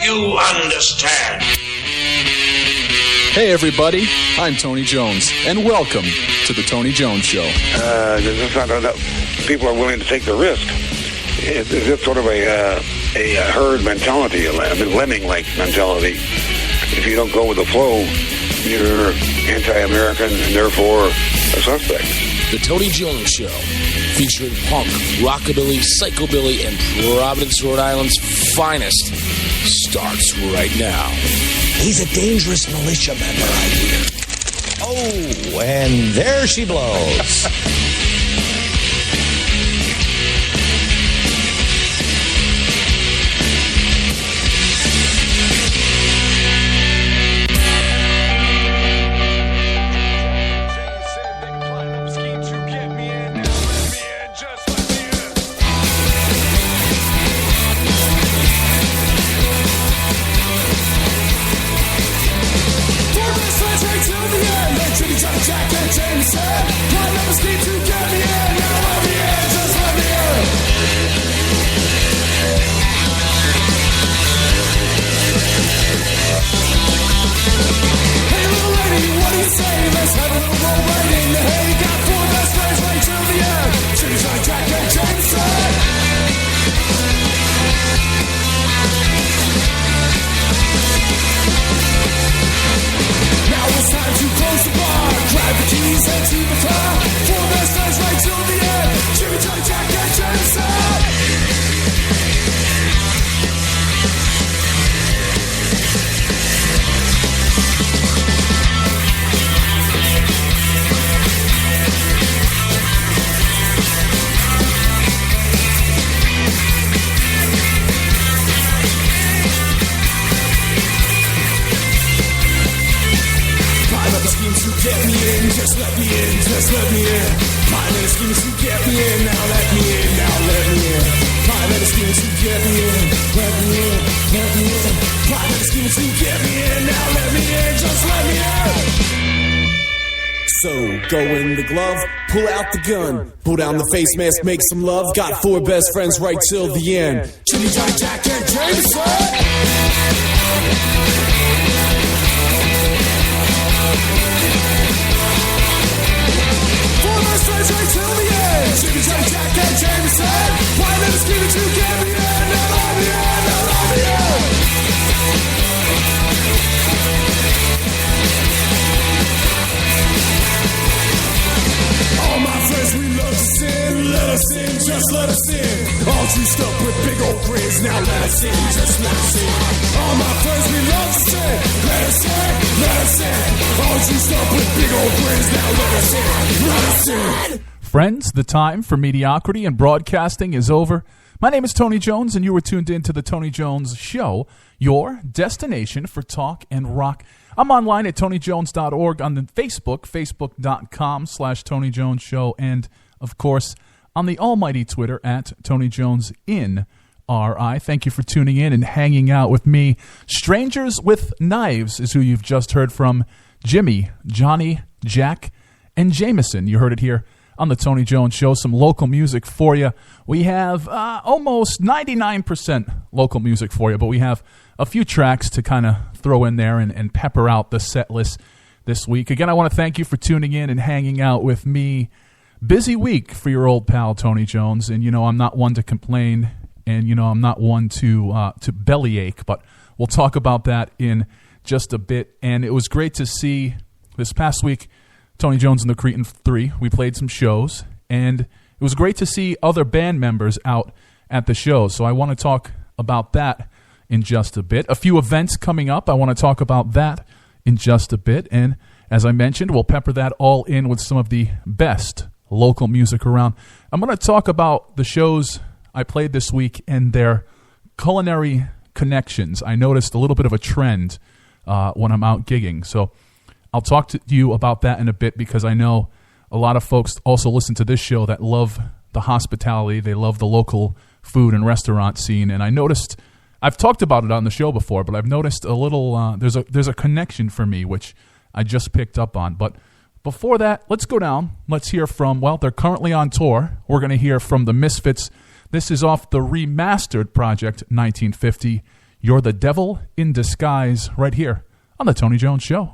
you understand? Hey everybody, I'm Tony Jones, and welcome to the Tony Jones Show. People are willing to take the risk. It's sort of a herd mentality, a lemming-like mentality. If you don't go with the flow, you're anti-American and therefore a suspect. The Tony Jones Show, featuring punk, rockabilly, psychobilly, and Providence, Rhode Island's finest, starts right now. He's a dangerous militia member, I hear. Oh, and there she blows. Go in the glove, pull out the gun, pull down the face mask, make some love. Got four best friends right till the end. Chili, Johnny, Jack, and Jameson. Four best friends right till the end. Chili, Johnny, Jack, and Jameson. Why let us give it to get me in? I love you, I love you. All my friends, we love to sin. Let us in, just let us in. All juiced up with big old grins. Now let us in, just let us in. All my friends, we love to sin. Let us in, let us in. All juiced up with big old grins. Now let us in, let us in. Friends, the time for mediocrity and broadcasting is over. My name is Tony Jones, and you were tuned in to the Tony Jones Show, your destination for talk and rock. I'm online at TonyJones.org, on the Facebook, facebook.com/Tony Jones Show, and, of course, on the almighty Twitter at Tony Jones in RI. Thank you for tuning in and hanging out with me. Strangers with Knives is who you've just heard from. Jimmy, Johnny, Jack, and Jameson. You heard it here on the Tony Jones Show. Some local music for you. We have almost 99% local music for you, but we have a few tracks to kind of throw in there and pepper out the set list this week. Again, I want to thank you for tuning in and hanging out with me. Busy week for your old pal Tony Jones, and I'm not one to complain, and I'm not one to bellyache, but we'll talk about that in just a bit. And it was great to see this past week Tony Jones and the Cretin 3. We played some shows, and it was great to see other band members out at the shows. So I want to talk about that in just a bit. A few events coming up. I want to talk about that in just a bit. And as I mentioned, we'll pepper that all in with some of the best local music around. I'm going to talk about the shows I played this week and their culinary connections. I noticed a little bit of a trend when I'm out gigging. So I'll talk to you about that in a bit, because I know a lot of folks also listen to this show that love the hospitality. They love the local food and restaurant scene. And I noticed, I've talked about it on the show before, but I've noticed a little, there's a connection for me, which I just picked up on. But before that, let's go down. Let's hear from, they're currently on tour. We're going to hear from the Misfits. This is off the remastered Project 1950. You're the Devil in Disguise right here on The Tony Jones Show.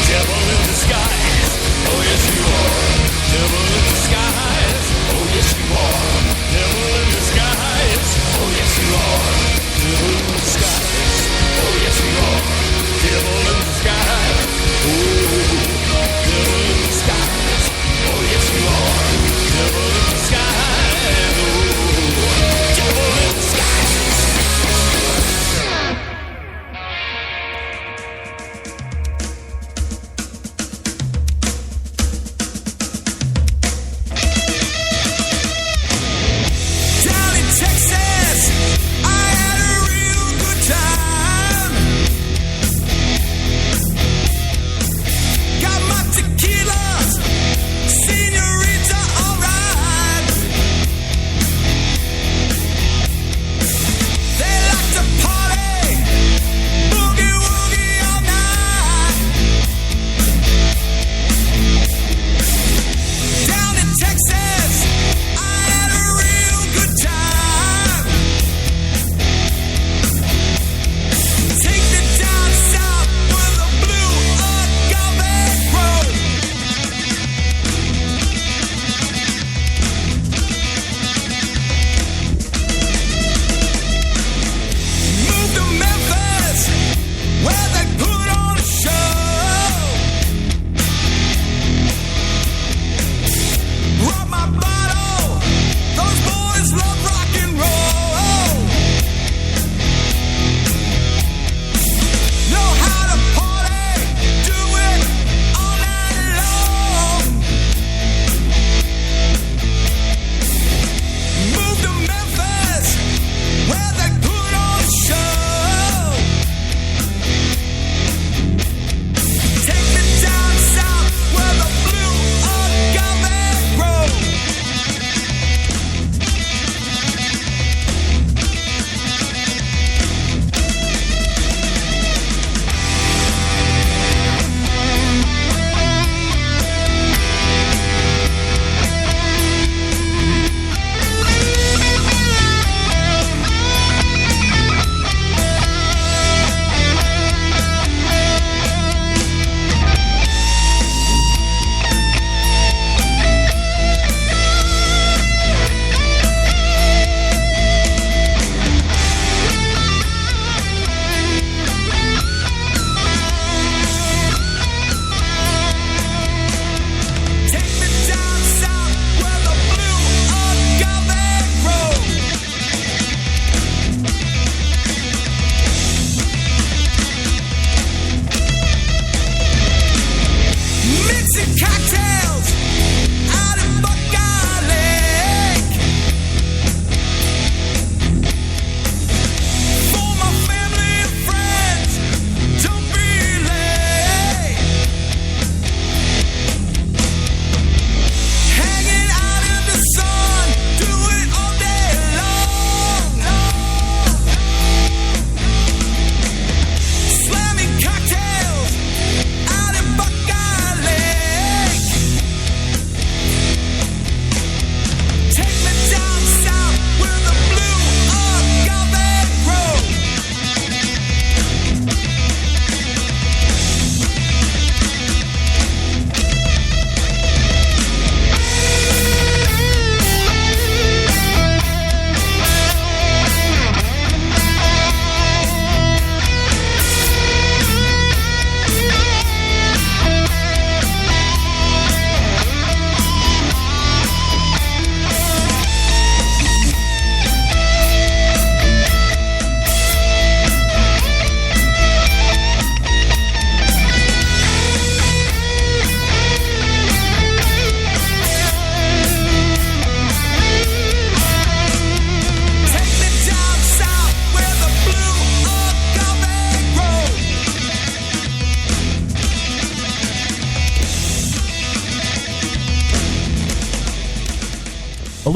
Devil in disguise.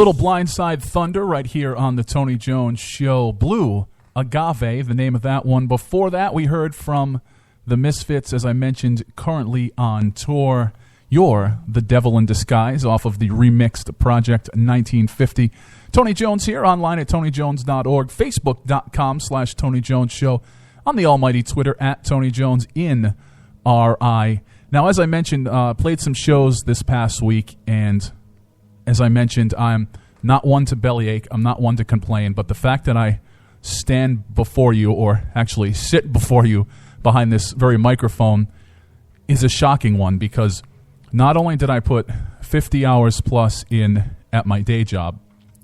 little Blindside Thunder right here on the Tony Jones Show. Blue Agave, the name of that one. Before that, we heard from the Misfits, as I mentioned, currently on tour. You're the Devil in Disguise off of the remixed Project 1950. Tony Jones here, online at TonyJones.org, Facebook.com/Tony Jones Show, on the almighty Twitter at Tony Jones in RI. Now, as I mentioned, played some shows this past week, and as I mentioned, I'm not one to bellyache, I'm not one to complain, but the fact that I stand before you, or actually sit before you behind this very microphone, is a shocking one, because not only did I put 50 hours plus in at my day job,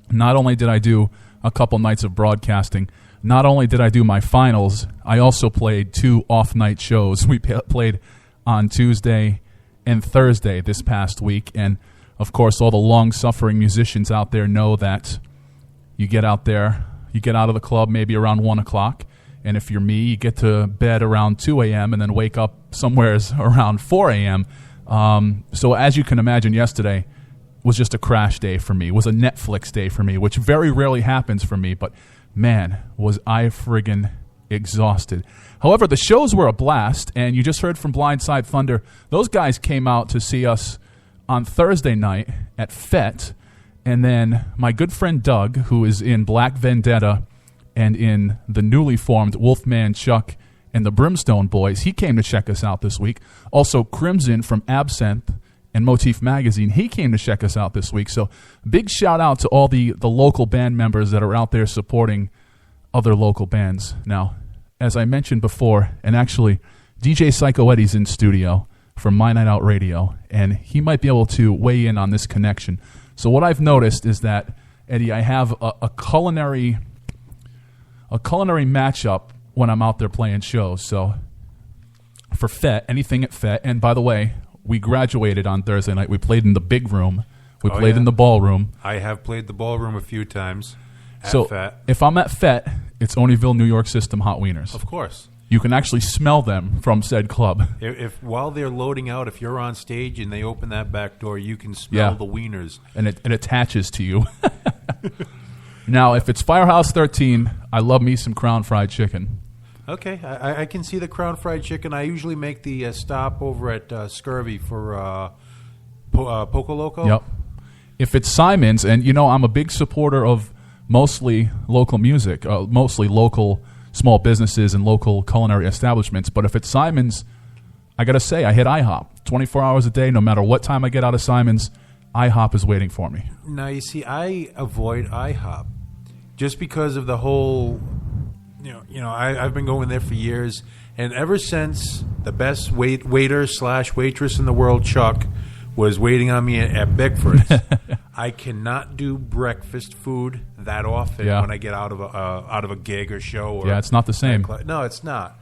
not only did I do a couple nights of broadcasting, not only did I do my finals, I also played 2 off-night shows. We played on Tuesday and Thursday this past week, and of course all the long-suffering musicians out there know that you get out there, you get out of the club maybe around 1 o'clock, and if you're me, you get to bed around 2 a.m. and then wake up somewheres around 4 a.m., so as you can imagine, yesterday was just a crash day for me, was a Netflix day for me, which very rarely happens for me, but man, was I friggin' exhausted. However, the shows were a blast, and you just heard from Blindside Thunder. Those guys came out to see us on Thursday night at FET, and then my good friend Doug, who is in Black Vendetta and in the newly formed Wolfman Chuck and the Brimstone Boys, he came to check us out this week. Also, Crimson from Absinthe and Motif Magazine, he came to check us out this week. So big shout out to all the local band members that are out there supporting other local bands. Now, as I mentioned before, and actually DJ Psycho Eddie's in studio from My Night Out Radio, and he might be able to weigh in on this connection. So what I've noticed is that, Eddie, I have a culinary matchup when I'm out there playing shows. So for FET, anything at FET, and by the way, we graduated on Thursday night. We played in the big room. We played in the ballroom. I have played the ballroom a few times at so FET. If I'm at FET, it's Oneyville, New York System hot wieners. Of course. You can actually smell them from said club. If while they're loading out, if you're on stage and they open that back door, you can smell the wieners. And it attaches to you. Now, if it's Firehouse 13, I love me some Crown Fried Chicken. Okay, I can see the Crown Fried Chicken. I usually make the stop over at Scurvy for Poco Loco. Yep. If it's Simon's, and you know I'm a big supporter of mostly local music, mostly local small businesses and local culinary establishments, but if it's Simon's, I got to say, I hit IHOP 24 hours a day. No matter what time I get out of Simon's, IHOP is waiting for me. Now, you see, I avoid IHOP just because of the whole... You know, I've been going there for years, and ever since the best waiter/waitress in the world, Chuck, was waiting on me at Bickford's, I cannot do breakfast food that often when I get out of a gig or show. Or it's not the same. No, it's not.